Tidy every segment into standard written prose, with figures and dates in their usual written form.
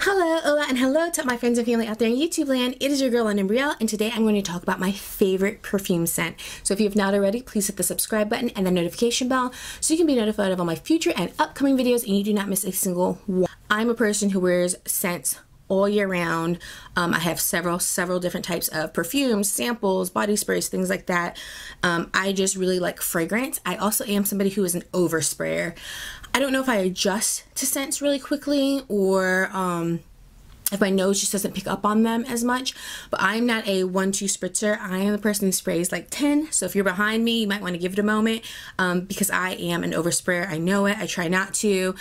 Hello, hola, and hello to my friends and family out there in YouTube land. It is your girl, Londyn Brielle, and today I'm going to talk about my favorite perfume scent. So if you have not already, please hit the subscribe button and the notification bell so you can be notified of all my future and upcoming videos and you do not miss a single one. I'm a person who wears scents all year round. I have several different types of perfumes, samples, body sprays, things like that. I just really like fragrance. I also am somebody who is an oversprayer. I don't know if I adjust to scents really quickly or if my nose just doesn't pick up on them as much, but I'm not a 1-2 spritzer. I am the person who sprays like 10. So if you're behind me, you might want to give it a moment because I am an oversprayer. I know it. I try not to.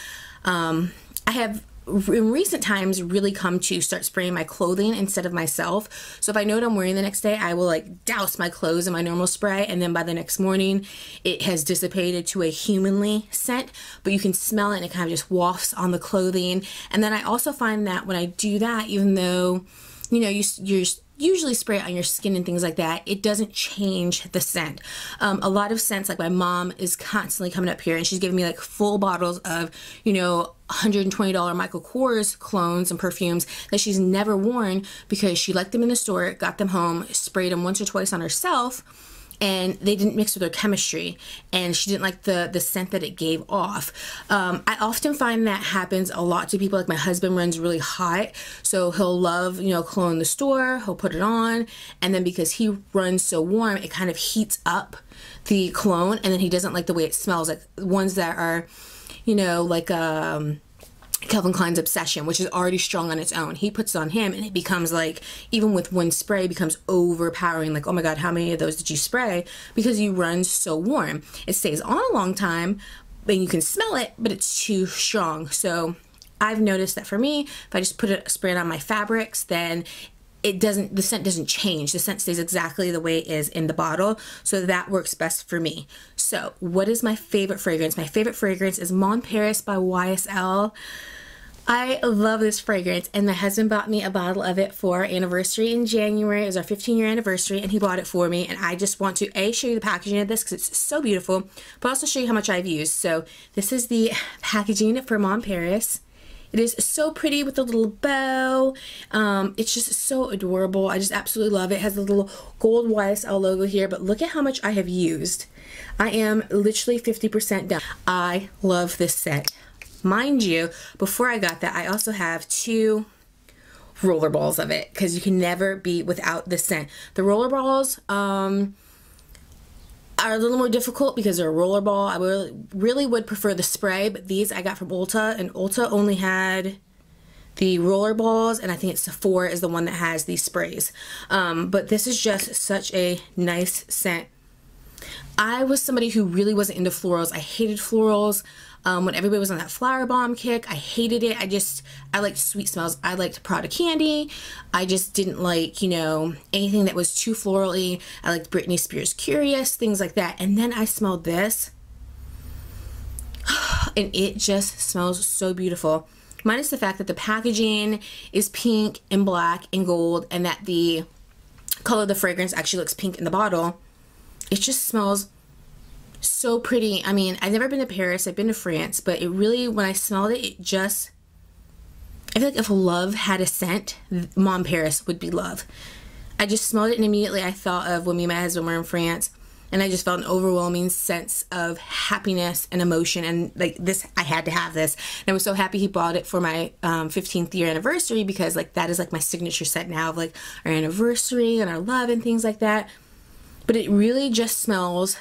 I have in recent times really come to start spraying my clothing instead of myself. So if I know what I'm wearing the next day, I will like douse my clothes in my normal spray, and then by the next morning it has dissipated to a humanly scent, but you can smell it and it kind of just wafts on the clothing. And then I also find that when I do that, even though you know you're usually spray it on your skin and things like that, it doesn't change the scent. A lot of scents, like my mom is constantly coming up here and she's giving me like full bottles of, you know, $120 Michael Kors clones and perfumes that she's never worn because she liked them in the store, got them home, sprayed them once or twice on herself, and they didn't mix with her chemistry, and she didn't like the scent that it gave off. I often find that happens a lot to people. Like my husband runs really hot, so he'll love, you know, cologne in the store, he'll put it on, and then because he runs so warm, it kind of heats up the cologne, and then he doesn't like the way it smells. Like ones that are, you know, like Calvin Klein's Obsession, which is already strong on its own. He puts it on him and it becomes like, even with one spray, becomes overpowering. Like, oh my God, how many of those did you spray? Because you run so warm. It stays on a long time and you can smell it, but it's too strong. So I've noticed that for me, if I just spray it on my fabrics, then the scent doesn't change. The scent stays exactly the way it is in the bottle. So that works best for me. So what is my favorite fragrance? My favorite fragrance is Mon Paris by YSL. I love this fragrance, and my husband bought me a bottle of it for our anniversary in January. It was our 15-year anniversary, and he bought it for me, and I just want to show you the packaging of this because it's so beautiful, but also show you how much I've used. So this is the packaging for Mon Paris. It is so pretty with the little bow. It's just so adorable. I just absolutely love it. It has the little gold YSL logo here, but look at how much I have used. I am literally 50% done. I love this scent. Mind you, before I got that, I also have 2 roller balls of it because you can never be without this scent. The roller balls are a little more difficult because they're a roller ball. I really would prefer the spray, but these I got from Ulta, and Ulta only had the roller balls, and I think it's Sephora is the one that has these sprays. But this is just such a nice scent. I was somebody who really wasn't into florals. I hated florals. When everybody was on that flower bomb kick, I hated it. I liked sweet smells. I liked Prada candy. I just didn't like, you know, anything that was too florally. I liked Britney Spears Curious, things like that. And then I smelled this, and it just smells so beautiful. Minus the fact that the packaging is pink and black and gold, and that the color of the fragrance actually looks pink in the bottle. It just smells so pretty. I mean, I've never been to Paris. I've been to France, but it really, when I smelled it, I feel like if love had a scent, Mon Paris would be love. I just smelled it, and immediately I thought of when me and my husband were in France, and I just felt an overwhelming sense of happiness and emotion, and like this, I had to have this. And I was so happy he bought it for my 15th year anniversary, because like that is like my signature scent now of like our anniversary and our love and things like that. But it really just smells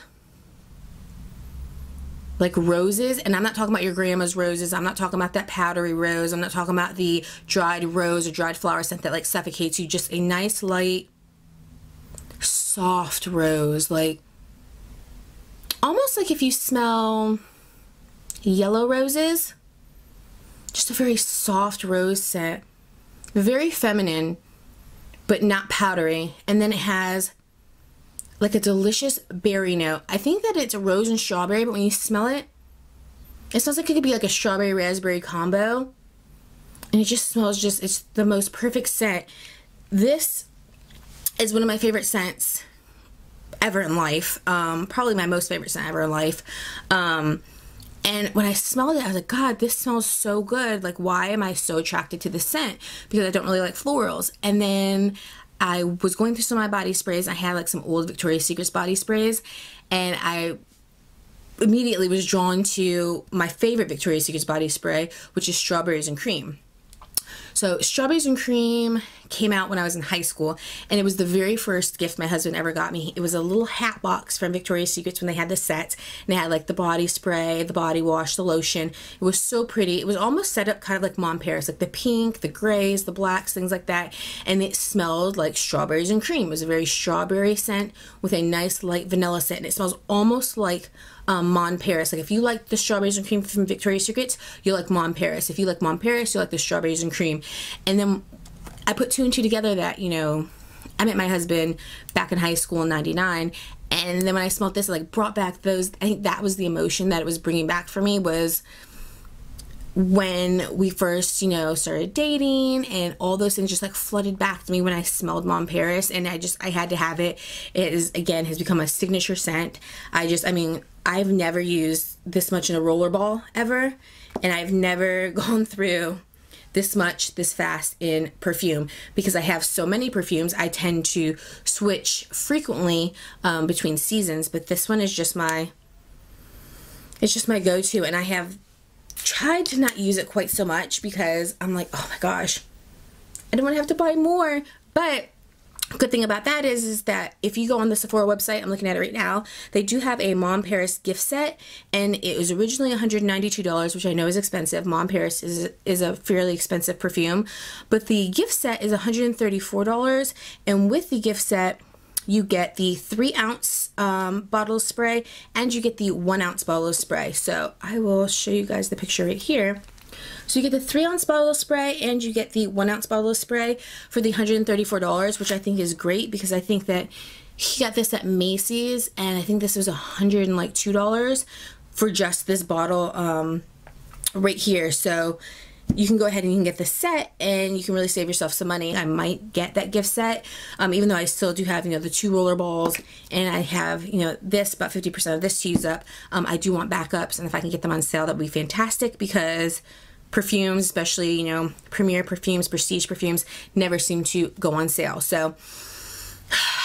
like roses, and I'm not talking about your grandma's roses. I'm not talking about that powdery rose. I'm not talking about the dried rose or dried flower scent that like suffocates you. Just a nice, light, soft rose, like almost like if you smell yellow roses. Just a very soft rose scent, very feminine, but not powdery. And then it has like a delicious berry note. I think that it's a rose and strawberry, but when you smell it, it smells like it could be like a strawberry raspberry combo. And it just smells it's the most perfect scent. This is one of my favorite scents ever in life. Probably my most favorite scent ever in life. And when I smelled it, I was like, God, this smells so good. Like, why am I so attracted to this scent? Because I don't really like florals. And then I was going through some of my body sprays. I had like some old Victoria's Secrets body sprays, and I immediately was drawn to my favorite Victoria's Secrets body spray, which is Strawberries and Cream. So Strawberries and Cream came out when I was in high school, and it was the very first gift my husband ever got me. It was a little hat box from Victoria's Secrets when they had the set, and it had like the body spray, the body wash, the lotion. It was so pretty. It was almost set up kind of like Mon Paris, like the pink, the grays, the blacks, things like that, and it smelled like Strawberries and Cream. It was a very strawberry scent with a nice light vanilla scent, and it smells almost like Mon Paris. Like if you like the Strawberries and Cream from Victoria's Secrets, you like Mon Paris. If you like Mon Paris, you like the Strawberries and Cream. And then I put two and two together that, you know, I met my husband back in high school in '99, and then when I smelled this, it like brought back those, I think that was the emotion that it was bringing back for me, was when we first, you know, started dating, and all those things just like flooded back to me when I smelled Mon Paris, and I had to have it. It is, again, has become a signature scent. I mean, I've never used this much in a roller ball ever, and I've never gone through this much this fast in perfume because I have so many perfumes. I tend to switch frequently between seasons, but this one is just my, it's just my go-to, and I have tried to not use it quite so much because I'm like, oh my gosh, I don't want to have to buy more. But good thing about that is that if you go on the Sephora website, I'm looking at it right now, they do have a Mon Paris gift set, and it was originally $192, which I know is expensive. Mon Paris is a fairly expensive perfume, but the gift set is $134, and with the gift set, you get the 3-ounce bottle of spray, and you get the 1-ounce bottle of spray. So I will show you guys the picture right here. So you get the 3-ounce bottle of spray, and you get the 1-ounce bottle of spray for the $134, which I think is great because I think that he got this at Macy's, and I think this was $102 for just this bottle right here. So you can go ahead and you can get the set, and you can really save yourself some money. I might get that gift set, even though I still do have, you know, the 2 roller balls, and I have, you know, this, about 50% of this to use up. I do want backups, and if I can get them on sale, that would be fantastic, because perfumes, especially, you know, premier perfumes, prestige perfumes, never seem to go on sale. So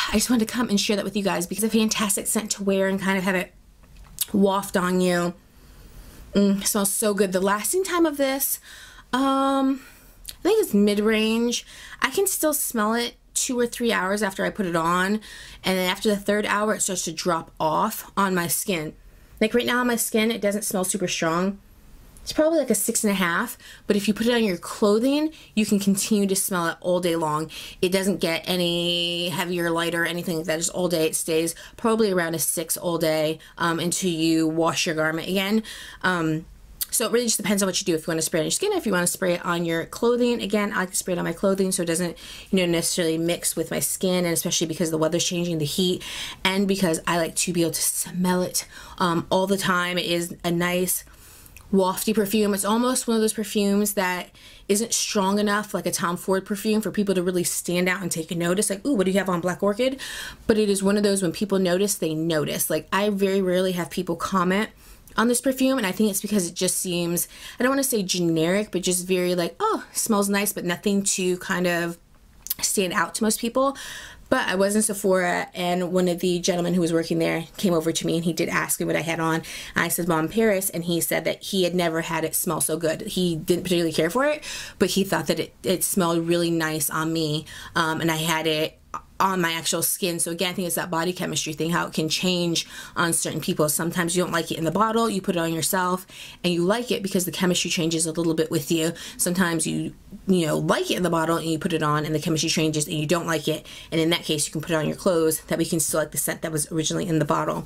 I just wanted to come and share that with you guys because it's a fantastic scent to wear and kind of have it waft on you. It smells so good. The lasting time of this, I think it's mid-range. I can still smell it 2 or 3 hours after I put it on, and then after the 3rd hour it starts to drop off on my skin. Like right now on my skin, it doesn't smell super strong. It's probably like a 6.5, but if you put it on your clothing, you can continue to smell it all day long. It doesn't get any heavier, lighter, anything like that. Just all day. It stays probably around a 6 all day until you wash your garment again. So it really just depends on what you do. If you want to spray it on your skin, if you want to spray it on your clothing. Again, I like to spray it on my clothing so it doesn't, you know, necessarily mix with my skin, and especially because the weather's changing, the heat, and because I like to be able to smell it all the time. It is a nice wafty perfume. It's almost one of those perfumes that isn't strong enough, like a Tom Ford perfume, for people to really stand out and take a notice. Like, ooh, what do you have on, Black Orchid? But it is one of those when people notice, they notice. Like, I very rarely have people comment on this perfume, and I think it's because it just seems, I don't want to say generic, but just very like, oh, smells nice, but nothing to kind of stand out to most people. But I was in Sephora, and one of the gentlemen who was working there came over to me, and he did ask me what I had on. I said Mon Paris, and he said that he had never had it smell so good. He didn't particularly care for it, but he thought that it smelled really nice on me, and I had it on my actual skin. So again, I think it's that body chemistry thing, how it can change on certain people. Sometimes you don't like it in the bottle, you put it on yourself and you like it because the chemistry changes a little bit with you. Sometimes you know, like it in the bottle and you put it on and the chemistry changes and you don't like it, and in that case you can put it on your clothes, that we can still like the scent that was originally in the bottle.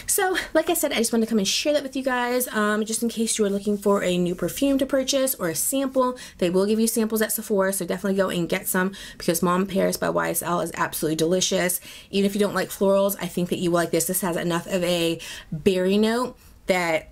So like I said, I just wanted to come and share that with you guys, just in case you are looking for a new perfume to purchase or a sample. They will give you samples at Sephora, so definitely go and get some, because Mon Paris by YSL is absolutely delicious. Even if you don't like florals, I think that you will like this. This has enough of a berry note that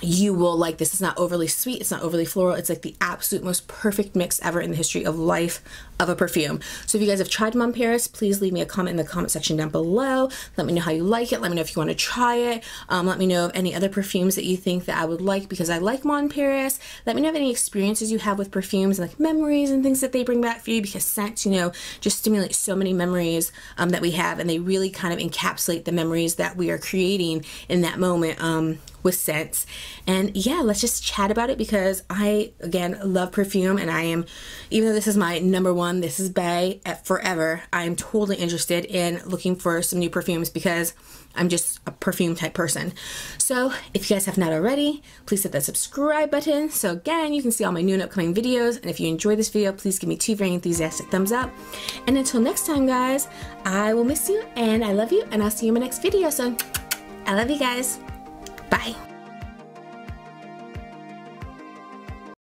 you will like this. It's not overly sweet, it's not overly floral. It's like the absolute most perfect mix ever in the history of life of a perfume. So if you guys have tried Mon Paris, please leave me a comment in the comment section down below. Let me know how you like it. Let me know if you want to try it. Let me know of any other perfumes that you think that I would like, because I like Mon Paris. Let me know of any experiences you have with perfumes and like memories and things that they bring back for you, because scents, you know, just stimulate so many memories that we have, and they really kind of encapsulate the memories that we are creating in that moment with scents. And yeah, let's just chat about it, because I, again, love perfume, and I am, even though this is my #1, this is Bay forever, I am totally interested in looking for some new perfumes, because I'm just a perfume type person. So if you guys have not already, please hit that subscribe button, so again you can see all my new and upcoming videos. And if you enjoyed this video, please give me 2 very enthusiastic thumbs up. And until next time, guys, I will miss you and I love you, and I'll see you in my next video. So I love you guys. Bye.